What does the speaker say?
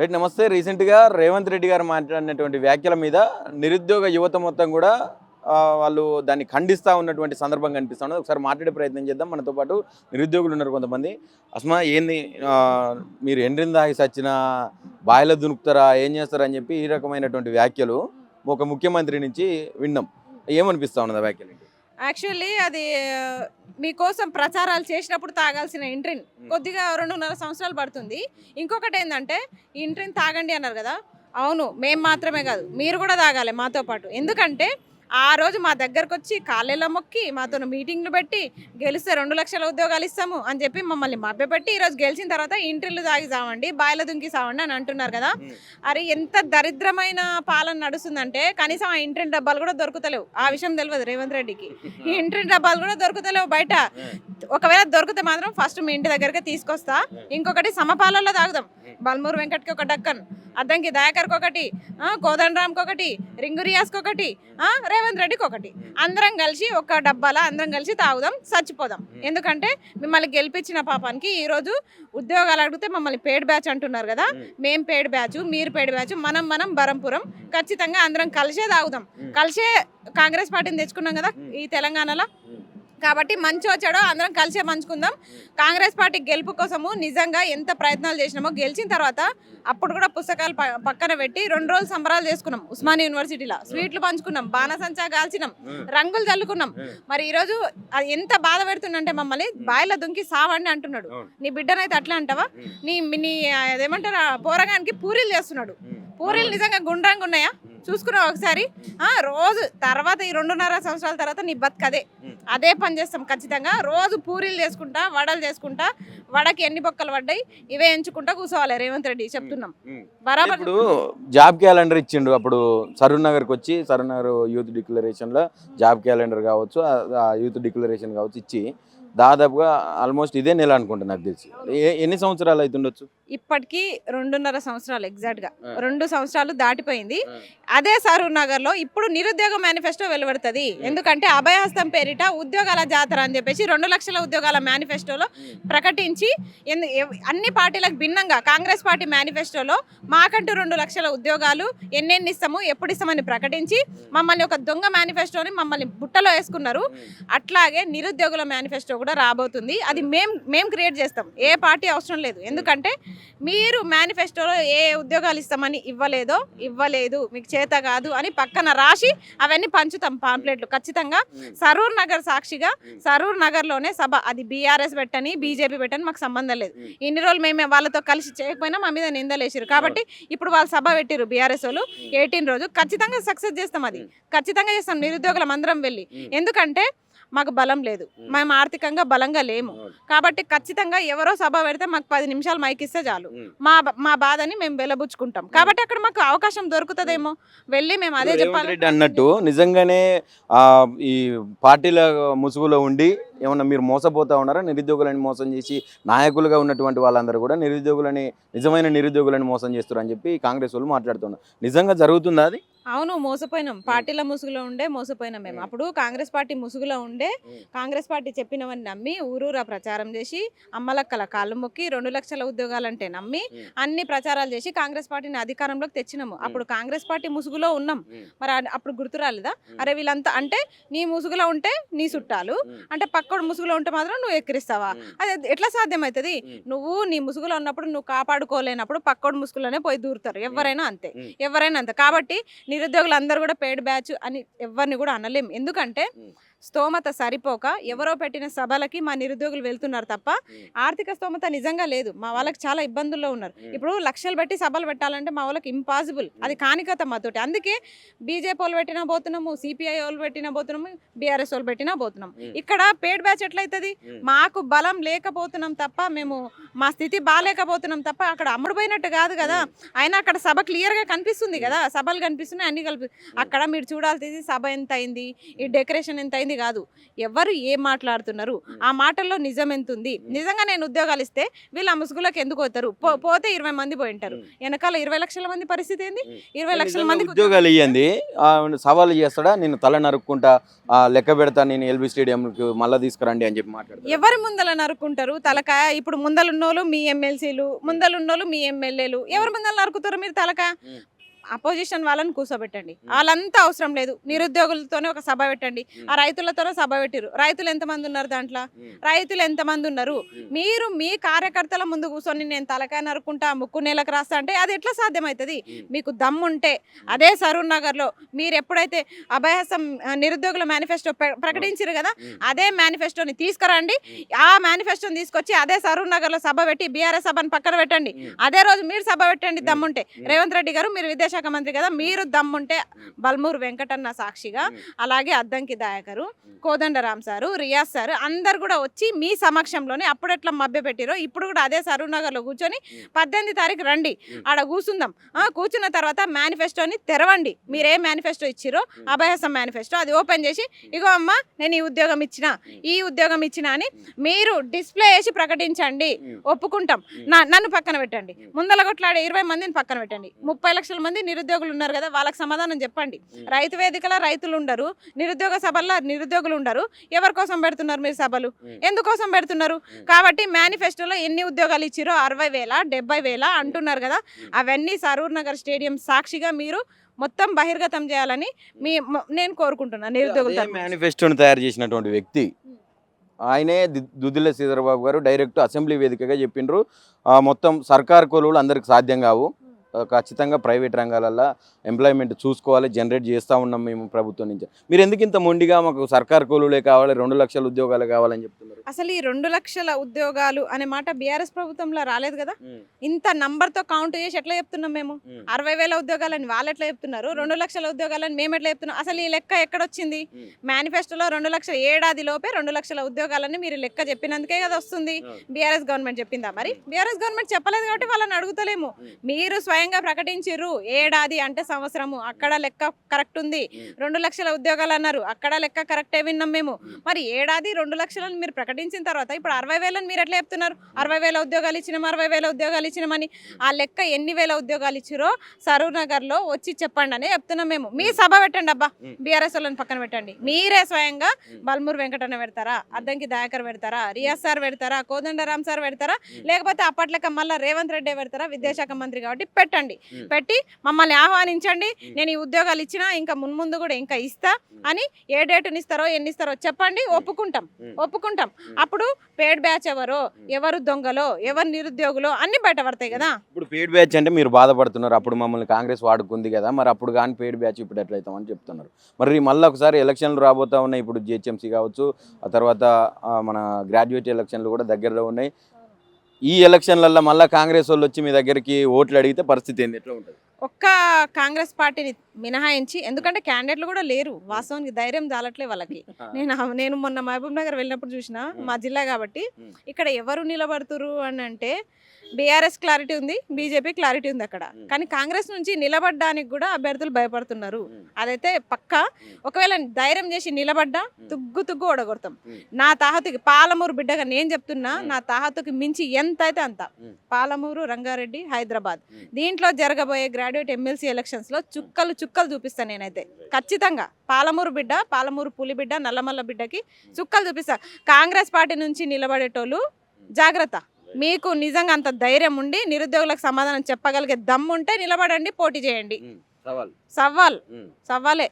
Right నమస్తే. రీసెంట్గా రేవంత్ రెడ్డి గారు మాట్లాడినటువంటి వ్యాఖ్యల మీద నిరుద్యోగ యువత మొత్తం కూడా వాళ్ళు దాన్ని ఖండిస్తూ ఉన్నటువంటి సందర్భం కనిపిస్తుంది. ఒకసారి మాట్లాడే ప్రయత్నం చేద్దాం. మనతో పాటు నిరుద్యోగులు ఉన్నారు కొంతమంది. అస్మా ఏంది మీరు ఎండ్రిని దాగి సచ్చిన బాయిలో దునుకుతారా ఏం చేస్తారా అని చెప్పి ఈ రకమైనటువంటి వ్యాఖ్యలు ఒక ముఖ్యమంత్రి నుంచి విన్నాం. ఏమనిపిస్తూ ఉన్నది ఆ వ్యాఖ్యలు? యాక్చువల్లీ అది మీకోసం ప్రచారాలు చేసినప్పుడు తాగాల్సిన ఇంట్రిన్ కొద్దిగా 2.5 సంవత్సరాలు పడుతుంది. ఇంకొకటి ఏంటంటే ఈ ఇంట్రిన్ తాగండి అన్నారు కదా. అవును, మేము మాత్రమే కాదు, మీరు కూడా తాగాలి మాతో పాటు. ఎందుకంటే ఆ రోజు మా దగ్గరకు వచ్చి కాళ్ళెళ్ళ మొక్కి మాతో మీటింగ్లు పెట్టి గెలిస్తే 2 లక్షల ఉద్యోగాలు ఇస్తాము అని చెప్పి మమ్మల్ని మభ్యపెట్టి ఈరోజు గెలిచిన తర్వాత ఇంట్రిల్లు తాగి సావండి, బాయిల దుంకి సావండి అని అంటున్నారు కదా. అరే ఎంత దరిద్రమైన పాలన నడుస్తుందంటే కనీసం ఆ ఇంట్రిన్ డబ్బాలు కూడా దొరుకుతలేవు. ఆ విషయం తెలియదు రేవంత్ రెడ్డికి. ఈ ఇంట్రిన్ డబ్బాలు కూడా దొరుకుతలేవు బయట. ఒకవేళ దొరికితే మాత్రం ఫస్ట్ మీ ఇంటి దగ్గరకే తీసుకొస్తా. ఇంకొకటి సమపాలలో తాగుదాం. బల్మూరు వెంకట్కి ఒక డక్కన్, అద్దంకి దయాకర్కి ఒకటి, కోదండరామ్కి ఒకటి, రింగు రియాస్కి ఒకటి, రేవంత్ రెడ్డికి ఒకటి. అందరం కలిసి ఒక డబ్బాలో అందరం కలిసి తాగుదాం, చచ్చిపోదాం. ఎందుకంటే మిమ్మల్ని గెలిపించిన పాపానికి ఈరోజు ఉద్యోగాలు అడిగితే మమ్మల్ని పేడ్ బ్యాచ్ అంటున్నారు కదా. మేం పేడ్ బ్యాచ్, మీరు పేడ్ బ్యాచ్, మనం బరంపురం. ఖచ్చితంగా అందరం కలిసే తాగుదాం. కలిసే కాంగ్రెస్ పార్టీని తెచ్చుకున్నాం కదా ఈ తెలంగాణలో. కాబట్టి మంచి వచ్చాడో అందరం కలిసే మంచుకుందాం. కాంగ్రెస్ పార్టీ గెలుపు కోసము నిజంగా ఎంత ప్రయత్నాలు చేసినామో గెలిచిన తర్వాత అప్పుడు కూడా పుస్తకాలు పక్కన పెట్టి 2 రోజులు సంబరాలు చేసుకున్నాం. ఉస్మానియా యూనివర్సిటీలో స్వీట్లు పంచుకున్నాం, బాణసంచా కాల్చినాం, రంగులు చల్లుకున్నాం. మరి ఈరోజు అది ఎంత బాధ పెడుతుందంటే మమ్మల్ని బాయిలో దుంకి సావండి అంటున్నాడు. నీ బిడ్డనైతే అట్లా అంటావా? నీ అదేమంటారు పోరగానికి పూరీలు చేస్తున్నాడు. పూరీలు నిజంగా గుండ్రంగా ఉన్నాయా చూసుకున్నావు ఒకసారి? రోజు తర్వాత ఈ 2.5 సంవత్సరాల తర్వాత నీ బతుకు అదే పని చేస్తాం ఖచ్చితంగా. రోజు పూరీలు చేసుకుంటా, వడలు చేసుకుంటా, వడకి ఎన్ని బొక్కలు పడ్డాయి ఇవే ఎంచుకుంటా కూర్చోవాలి రేవంత్ రెడ్డి చెప్తున్నాం. బరాబర్. ఇప్పుడు జాబ్ క్యాలెండర్ ఇచ్చిండు. అప్పుడు సరూర్ నగర్కి వచ్చి సరూర్ నగర్ యూత్ డిక్లరేషన్లో జాబ్ క్యాలెండర్ కావచ్చు, యూత్ డిక్లరేషన్ కావచ్చు ఇచ్చి దాదాపుగా ఆల్మోస్ట్ ఇదే నెల అనుకుంటా నాకు తెలిసి. ఎన్ని సంవత్సరాలు అవుతుండొచ్చు? ఇప్పటికీ 2.5 సంవత్సరాలు, ఎగ్జాక్ట్గా 2 సంవత్సరాలు దాటిపోయింది. అదే సరూర్ నగర్లో ఇప్పుడు నిరుద్యోగ మేనిఫెస్టో వెలువడుతుంది. ఎందుకంటే అభయహస్తం పేరిట ఉద్యోగాల జాతర అని చెప్పేసి 2 లక్షల ఉద్యోగాల మేనిఫెస్టోలో ప్రకటించి అన్ని పార్టీలకు భిన్నంగా కాంగ్రెస్ పార్టీ మేనిఫెస్టోలో మాకంటూ 2 లక్షల ఉద్యోగాలు ఎన్నెన్ని ఇస్తాము, ఎప్పుడు ఇస్తామని ప్రకటించి మమ్మల్ని ఒక దొంగ మేనిఫెస్టోని మమ్మల్ని బుట్టలో వేసుకున్నారు. అట్లాగే నిరుద్యోగుల మేనిఫెస్టో కూడా రాబోతుంది. అది మేము క్రియేట్ చేస్తాం, ఏ పార్టీ అవసరం లేదు. ఎందుకంటే మీరు మేనిఫెస్టోలో ఏ ఉద్యోగాలు ఇస్తామని ఇవ్వలేదు, మీకు చేత కాదు అని పక్కన రాసి అవన్నీ పంచుతాం పాంప్లెట్లు ఖచ్చితంగా. సరూర్ నగర్ సాక్షిగా సరూర్ నగర్లోనే సభ, అది బీఆర్ఎస్ పెట్టని బీజేపీ పెట్టని మాకు సంబంధం లేదు. ఇన్ని రోజులు మేము వాళ్ళతో కలిసి చేయకపోయినా మా మీద నిందలేసారు కాబట్టి ఇప్పుడు వాళ్ళు సభ పెట్టిరు బీఆర్ఎస్ వాళ్ళు 18 రోజు. ఖచ్చితంగా సక్సెస్ చేస్తాం, అది ఖచ్చితంగా చేస్తాం నిరుద్యోగులం అందరం వెళ్ళి. ఎందుకంటే మాకు బలం లేదు, మేము ఆర్థికంగా బలంగా లేము కాబట్టి ఖచ్చితంగా ఎవరో సభ పెడితే మాకు 10 నిమిషాలు మైక్ ఇస్తే చాలు, మా బాధని మేము వెలబుచ్చుకుంటాం. కాబట్టి అక్కడ మాకు అవకాశం దొరుకుతుందేమో వెళ్ళి మేము అదే చెప్పాలి అన్నట్టు. నిజంగానే ఈ పార్టీల ముసుగులో ఉండి ఏమన్నా మీరు మోసపోతా ఉన్నారా? నిరుద్యోగులని మోసం చేసి నాయకులుగా ఉన్నటువంటి వాళ్ళందరూ కూడా నిజమైన నిరుద్యోగులని మోసం చేస్తారు అని చెప్పి కాంగ్రెస్ వాళ్ళు మాట్లాడుతున్నారు. నిజంగా జరుగుతుందా అది? అవును, మోసపోయినాం. పార్టీల ముసుగులో ఉండే మోసపోయినాం మేము. అప్పుడు కాంగ్రెస్ పార్టీ ముసుగులో ఉండే కాంగ్రెస్ పార్టీ చెప్పినవన్నీ నమ్మి ఊరూరా ప్రచారం చేసి అమ్మలక్కల కాళ్ళు మొక్కి 2 లక్షల ఉద్యోగాలంటే నమ్మి అన్ని ప్రచారాలు చేసి కాంగ్రెస్ పార్టీని అధికారంలోకి తెచ్చినాము. అప్పుడు కాంగ్రెస్ పార్టీ ముసుగులో ఉన్నాం. మరి అప్పుడు గుర్తు రాలేదా? అరే వీళ్ళంతా అంటే నీ ముసుగులో ఉంటే నీ చుట్టాలు, అంటే పక్కడు ముసుగులో ఉంటే మాత్రం నువ్వు ఎక్కిరిస్తావా? అది ఎట్లా సాధ్యమవుతుంది? నువ్వు నీ ముసుగులో ఉన్నప్పుడు నువ్వు కాపాడుకోలేనప్పుడు పక్కడు ముసుగులోనే పోయి దూరుతారు. ఎవరైనా అంతే. కాబట్టి నిరుద్యోగులు అందరూ కూడా పేడ్ బ్యాచ్ అని ఎవరిని కూడా అనలేం. ఎందుకంటే స్తోమత సరిపోక ఎవరో పెట్టిన సభలకి మా నిరుద్యోగులు వెళ్తున్నారు తప్ప ఆర్థిక స్తోమత నిజంగా లేదు. మా వాళ్ళకి చాలా ఇబ్బందుల్లో ఉన్నారు. ఇప్పుడు లక్షలు పెట్టి సభలు పెట్టాలంటే మా వాళ్ళకి ఇంపాసిబుల్, అది కాని కథ మాతోటి. అందుకే బీజేపీ వాళ్ళు పెట్టినా పోతున్నాము, సిపిఐ వాళ్ళు పెట్టినా పోతున్నాము, బీఆర్ఎస్ వాళ్ళు పెట్టినా పోతున్నాం. ఇక్కడ పేడ్ బ్యాచ్ ఎట్లయితుంది? మాకు బలం లేకపోతున్నాం తప్ప, మేము మా స్థితి బాగాలేకపోతున్నాం తప్ప అక్కడ అమ్ముడుపోయినట్టు కాదు కదా. అయినా అక్కడ సభ క్లియర్గా కనిపిస్తుంది కదా, సభలు కనిపిస్తున్నాయి అన్ని కలిపి. అక్కడ మీరు చూడాల్సింది సభ ఎంత అయింది, ఈ డెకరేషన్ ఎంత అయింది, మంది కాదు, ఎవరు ఏం మాట్లాడుతున్నారు, ఆ మాటల్లో నిజం ఎంత ఉంది, నిజంగా నేను ఉద్యోగాలు ఇస్తే వీళ్ళు ఆ ముసుగులోకి ఎందుకు పోతారు, పోతే 20 మంది పోయి ఉంటారు, వెనకాల 20 లక్షల మంది పరిస్థితి ఏంది, 20 లక్షల మందికి ఉద్యోగాలు ఇవ్వండి సవాలు చేస్తాడా, నేను తల నరుక్కుంటా లెక్క పెడతా, నేను ఎల్బీ స్టేడియంకి మళ్ళీ తీసుకురండి అని చెప్పి మాట్లాడతారు. ఎవరు ముందల నరుక్కుంటారు తలకాయ? ఇప్పుడు ముందలున్నోళ్ళు మీ ఎమ్మెల్సీలు, ముందలున్నోళ్ళు మీ ఎమ్మెల్యేలు, ఎవరు ముందల నరుకుతారు మీరు తలకాయ? అపోజిషన్ వాళ్ళని కూర్చోబెట్టండి, వాళ్ళంతా అవసరం లేదు, నిరుద్యోగులతోనే ఒక సభ పెట్టండి. ఆ రైతులతోనే సభ పెట్టిరు, రైతులు ఎంతమంది ఉన్నారు దాంట్లో, రైతులు ఎంతమంది ఉన్నారు, మీరు మీ కార్యకర్తల ముందు కూర్చొని నేను తలకాయ నరుకుంటా ముక్కు నేలకు రాస్తా అంటే అది ఎట్లా సాధ్యమవుతుంది? మీకు దమ్ముంటే అదే సరూర్ నగర్లో మీరు ఎప్పుడైతే అభయహస్తం నిరుద్యోగుల మేనిఫెస్టో ప్రకటించారు కదా, అదే మేనిఫెస్టోని తీసుకురండి, ఆ మేనిఫెస్టోని తీసుకొచ్చి అదే సరూర్ నగర్లో సభ పెట్టి బీఆర్ఎస్ సభను పక్కన పెట్టండి, అదే రోజు మీరు సభ పెట్టండి దమ్ముంటే. రేవంత్ రెడ్డి గారు మీరు విదేశాంగ మంత్రి కదా, మీరు దమ్ముంటే బల్మూరు వెంకటన్న సాక్షిగా, అలాగే అద్దంకి దయాకరు, కోదండరామ్ సారు, రియాజ్ సార్ అందరు కూడా వచ్చి మీ సమక్షంలోనే అప్పుడు ఎట్లా మభ్య పెట్టిరో ఇప్పుడు కూడా అదే సరూర్ నగర్లో కూర్చొని 18 తారీఖు రండి, ఆడ కూర్చుందాం. కూర్చున్న తర్వాత మేనిఫెస్టోని తెరవండి, మీరు ఏ మేనిఫెస్టో ఇచ్చిరో అభయహస్తం మేనిఫెస్టో అది ఓపెన్ చేసి ఇగో అమ్మ నేను ఈ ఉద్యోగం ఇచ్చిన అని మీరు డిస్ప్లే చేసి ప్రకటించండి, ఒప్పుకుంటాం. నన్ను పక్కన పెట్టండి, ముందల కొట్లాడే 20 మందిని పక్కన పెట్టండి, 30 లక్షల మంది నిరుద్యోగులు ఉన్నారు కదా, వాళ్ళకి సమాధానం చెప్పండి. రైతు వేదికల రైతులు ఉండరు, నిరుద్యోగ సభల్లో నిరుద్యోగులు ఉండరు, ఎవరి కోసం పెడుతున్నారు మీరు సభలు, ఎందుకోసం పెడుతున్నారు? కాబట్టి మేనిఫెస్టోలో ఎన్ని ఉద్యోగాలు ఇచ్చిరో 60,000 70,000 అంటున్నారు కదా, అవన్నీ సరూర్ నగర్ స్టేడియం సాక్షిగా మీరు మొత్తం బహిర్గతం చేయాలని నేను కోరుకుంటున్నాను. నిరుద్యోగుల మేనిఫెస్టోని తయారు చేసినటువంటి వ్యక్తి ఆయనే దుద్దిల్ల శ్రీధరబాబు గారు డైరెక్ట్ అసెంబ్లీ వేదికగా చెప్పిండ్రు, మొత్తం సర్కార్ కొలువులు అందరికి సాధ్యం కావు, ఖచ్చితంగా ప్రైవేట్ రంగాలలో ఎంప్లాయ్మెంట్ చూసుకోవాలి, జనరేట్ చేస్తూ ఉన్నాం మేము ప్రభుత్వం నుంచి. మీరు ఎందుకు ఇంత మొండిగా మాకు సర్కార్ కొలువులే కావాలి, 2 లక్షల ఉద్యోగాలు కావాలని చెప్తున్నారు? అసలు ఈ 2 లక్షల ఉద్యోగాలు అనే మాట బీఆర్ఎస్ ప్రభుత్వంలో రాలేదు కదా, ఇంత నంబర్తో కౌంట్ చేసి ఎట్లా చెప్తున్నాం మేము? 60,000 ఉద్యోగాలని వాళ్ళు ఎట్లా చెప్తున్నారు, 2 లక్షల ఉద్యోగాలని మేము ఎట్లా చెప్తున్నాం? అసలు ఈ లెక్క ఎక్కడొచ్చింది? మేనిఫెస్టోలో 2 లక్షల ఏడాది లోపే 2 లక్షల ఉద్యోగాలని మీరు లెక్క చెప్పినందుకే కదా వస్తుంది. బీఆర్ఎస్ గవర్నమెంట్ చెప్పిందా? మరి బీఆర్ఎస్ గవర్నమెంట్ చెప్పలేదు కాబట్టి వాళ్ళని అడుగుతలేము. మీరు స్వయంగా ప్రకటించారు ఏడాది అంటే సంవత్సరము, అక్కడ లెక్క కరెక్ట్ ఉంది. 2 లక్షల ఉద్యోగాలు అన్నారు, అక్కడ లెక్క కరెక్టే విన్నాం మేము. మరి ఏడాది 2 లక్షలను మీరు ప్రకటించిన తర్వాత ఇప్పుడు 60,000 మీరు ఎట్లా చెప్తున్నారు? 60,000 ఉద్యోగాలు ఇచ్చినాం, 60,000 ఉద్యోగాలు ఇచ్చినామని ఆ లెక్క ఎన్ని వేల ఉద్యోగాలు ఇచ్చిరో సరూర్ నగర్ లో వచ్చి చెప్పండి అని చెప్తున్నాం మేము. మీ సభ పెట్టండి అబ్బా, బీఆర్ఎస్ వాళ్ళని పక్కన పెట్టండి. మీరే స్వయంగా బల్మూరు వెంకటన్న పెడతారా, అద్దంకి దయాకర్ పెడతారా, రియాజ్ సార్ పెడతారా, కోదండరామ్ సార్ పెడతారా, లేకపోతే అప్పట్లక మళ్ళీ రేవంత్ రెడ్డి పెడతారా? విద్యాశాఖ మంత్రి కాబట్టి పెట్టండి, పెట్టి మమ్మల్ని ఆహ్వానించండి. నేను ఈ ఉద్యోగాలు ఇచ్చినా ఇంకా మున్ముందు కూడా ఇంకా ఇస్తా అని ఏ డేటుని ఇస్తారో ఎన్ని ఇస్తారో చెప్పండి, ఒప్పుకుంటాం. అప్పుడు పేడ్ బ్యాచ్ ఎవరు దొంగలో, ఎవరు నిరుద్యోగులో అన్ని బయటపడతాయి కదా. ఇప్పుడు పేడ్ బ్యాచ్ అంటే మీరు బాధపడుతున్నారు, అప్పుడు మమ్మల్ని కాంగ్రెస్ వాడుకుంది కదా, మరి అప్పుడు కానీ పేడ్ బ్యాచ్ ఇప్పుడు ఎట్లయితామని చెప్తున్నారు. మరి మళ్ళీ ఒకసారి ఎలక్షన్లు రాబోతా ఉన్నాయి, ఇప్పుడు జిహెచ్ఎంసీ కావచ్చు, ఆ తర్వాత మన గ్రాడ్యుయేట్ ఎలక్షన్లు కూడా దగ్గరలో ఉన్నాయి. ఈ ఎలక్షన్లలో మళ్ళీ కాంగ్రెస్ వాళ్ళు వచ్చి మీ దగ్గరికి ఓట్లు అడిగితే పరిస్థితి ఏంది, ఎట్లా ఉంటుంది? ఒక్క కాంగ్రెస్ పార్టీని మినహాయించి, ఎందుకంటే క్యాండిడేట్లు కూడా లేరు, వాస్తవానికి ధైర్యం చాలట్లే వాళ్ళకి. నేను మొన్న మహబూబ్ నగర్ వెళ్ళినప్పుడు చూసిన, మా జిల్లా కాబట్టి ఇక్కడ ఎవరు నిలబడుతురు అని అంటే బీఆర్ఎస్ క్లారిటీ ఉంది, బీజేపీ క్లారిటీ ఉంది అక్కడ. కానీ కాంగ్రెస్ నుంచి నిలబడడానికి కూడా అభ్యర్థులు భయపడుతున్నారు, అదైతే పక్కా. ఒకవేళ ధైర్యం చేసి నిలబడ్డా తుగ్గు ఓడగొడతాం. నా తాహతుకి పాలమూరు బిడ్డగా నేను చెప్తున్నా, నా తాహతుకి మించి ఎంత అయితే అంత. పాలమూరు, రంగారెడ్డి, హైదరాబాద్ దీంట్లో జరగబోయే గ్రాడ్యుయేట్ ఎమ్మెల్సీ ఎలక్షన్స్ లో చుక్కలు చూపిస్తాను నేనైతే ఖచ్చితంగా. పాలమూరు బిడ్డ, పాలమూరు పులి బిడ్డ, నల్లమల్ల బిడ్డకి చుక్కలు చూపిస్తా. కాంగ్రెస్ పార్టీ నుంచి నిలబడేటోళ్ళు జాగ్రత్త, మీకు నిజంగా అంత ధైర్యం ఉండి నిరుద్యోగులకు సమాధానం చెప్పగలిగే దమ్ముంటే నిలబడండి, పోటీ చేయండి. సవాలే.